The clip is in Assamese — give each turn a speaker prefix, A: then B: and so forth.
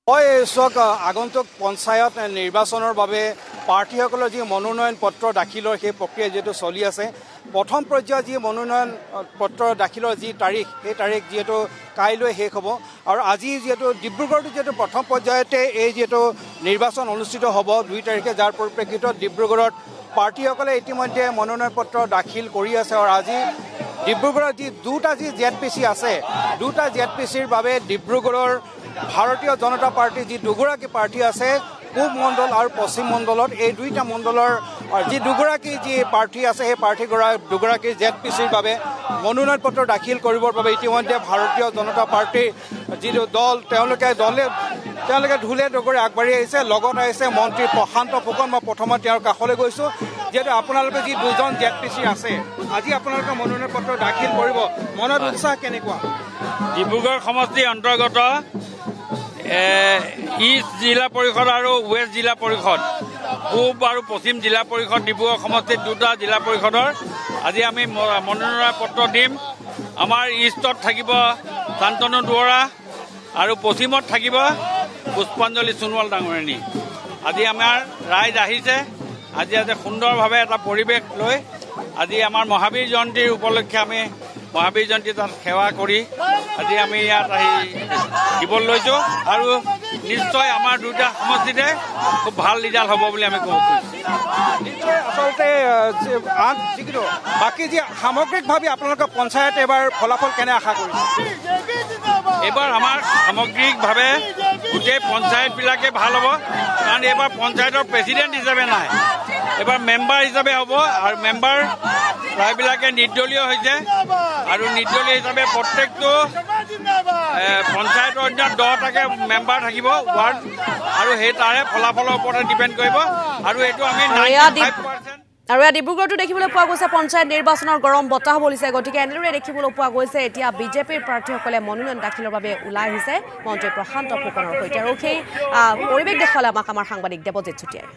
A: চাওক আগন্তুক পঞ্চায়ত নিৰ্বাচনৰ বাবে প্ৰাৰ্থীসকলৰ যি মনোনয়ন পত্ৰ দাখিলৰ সেই প্ৰক্ৰিয়া যিহেতু চলি আছে প্ৰথম পৰ্যায়ৰ যি মনোনয়ন পত্ৰ দাখিলৰ যি তাৰিখ সেই তাৰিখ যিহেতু কাইলৈ শেষ হ'ব আৰু আজি যিহেতু ডিব্ৰুগড়ত যিহেতু প্ৰথম পৰ্যায়তে এই যিহেতু নিৰ্বাচন অনুষ্ঠিত হ'ব 2 তাৰিখে যাৰ পৰিপ্ৰেক্ষিতত ডিব্ৰুগড়ত প্ৰাৰ্থীসকলে ইতিমধ্যে মনোনয়ন পত্ৰ দাখিল কৰি আছে আৰু আজি ডিব্ৰুগড়ত যি দুটা যি ZPC আছে দুটা ZPCৰ বাবে ডিব্ৰুগড়ৰ ভাৰতীয় জনতা পাৰ্টি যি দুগৰাকী প্ৰাৰ্থী আছে পূব মণ্ডল আৰু পশ্চিম মণ্ডলত এই দুইটা মণ্ডলৰ যি দুগৰাকী যি প্ৰাৰ্থী আছে সেই দুগৰাকী ZPCৰ বাবে মনোনয়ন পত্ৰ দাখিল কৰিবৰ বাবে ইতিমধ্যে ভাৰতীয় জনতা পাৰ্টিৰ যিটো দল তেওঁলোকে ঢোলে ডগৰে আগবাঢ়ি আহিছে লগত আহিছে মন্ত্ৰী প্ৰশান্ত ফুকন মই প্ৰথমত তেওঁৰ কাষলৈ গৈছোঁ যিহেতু আপোনালোকে যি দুজন ZPC আছে আজি আপোনালোকে মনোনয়ন পত্ৰ দাখিল কৰিব মনত উৎসাহ কেনেকুৱা
B: ডিব্ৰুগড় সমষ্টিৰ অন্তৰ্গত ইষ্ট জিলা পৰিষদ আৰু ৱেষ্ট জিলা পৰিষদ পূব আৰু পশ্চিম জিলা পৰিষদ ডিব্ৰুগড় সমষ্টিত দুটা জিলা পৰিষদৰ আজি আমি মনোনয়ন পত্ৰ দিম আমাৰ ইষ্টত থাকিব শান্তনু দুৱৰা আৰু পশ্চিমত থাকিব পুষ্পাঞ্জলি সোণোৱাল ডাঙৰীয়ানী আজি আমাৰ ৰাইজ আহিছে আজি সুন্দৰভাৱে এটা পৰিৱেশ লৈ আজি আমাৰ মহাবীৰ জয়ন্তীৰ উপলক্ষে আমি মহাবীৰ জয়ন্তী তাত সেৱা কৰি আজি আমি ইয়াত আহি দিব লৈছোঁ আৰু নিশ্চয় আমাৰ দুটা সমষ্টিতে খুব ভাল ৰিজাল্ট হ'ব বুলি আমি ক'ব খুজিছোঁ
A: আচলতে যিটো বাকী যি সামগ্ৰিকভাৱে আপোনালোকৰ পঞ্চায়ত এইবাৰ ফলাফল কেনে আশা কৰিছে
B: এইবাৰ আমাৰ সামগ্ৰিকভাৱে গোটেই পঞ্চায়তবিলাকে ভাল হ'ব কাৰণ এইবাৰ পঞ্চায়তৰ প্ৰেচিডেণ্ট হিচাপে নাই এইবাৰ মেম্বাৰ হিচাপে হ'ব আৰু মেম্বাৰ প্ৰায়বিলাকে নিৰ্দলীয় হৈছে আৰু নিৰ্দলীয় হিচাপে প্ৰত্যেকটো পঞ্চায়তৰ অধীনত 10টাকে মেম্বাৰ থাকিব ৱাৰ্ড আৰু সেই তাৰে ফলাফলৰ ওপৰতে ডিপেণ্ড কৰিব আৰু এইটো আমি 95%।
C: আৰু ইয়াত ডিব্ৰুগড়তো দেখিবলৈ পোৱা গৈছে পঞ্চায়ত নিৰ্বাচনৰ গৰম বতাহ বলিছে গতিকে এনেদৰে দেখিবলৈ পোৱা গৈছে এতিয়া বিজেপিৰ প্ৰাৰ্থীসকলে মনোনয়ন দাখিলৰ বাবে ওলাই আহিছে মন্ত্ৰী প্ৰশান্ত ফুকনৰ সৈতে আৰু সেই পৰিৱেশ দেখুৱালে আমাক আমাৰ সাংবাদিক দেৱজিৎ চুতীয়াই।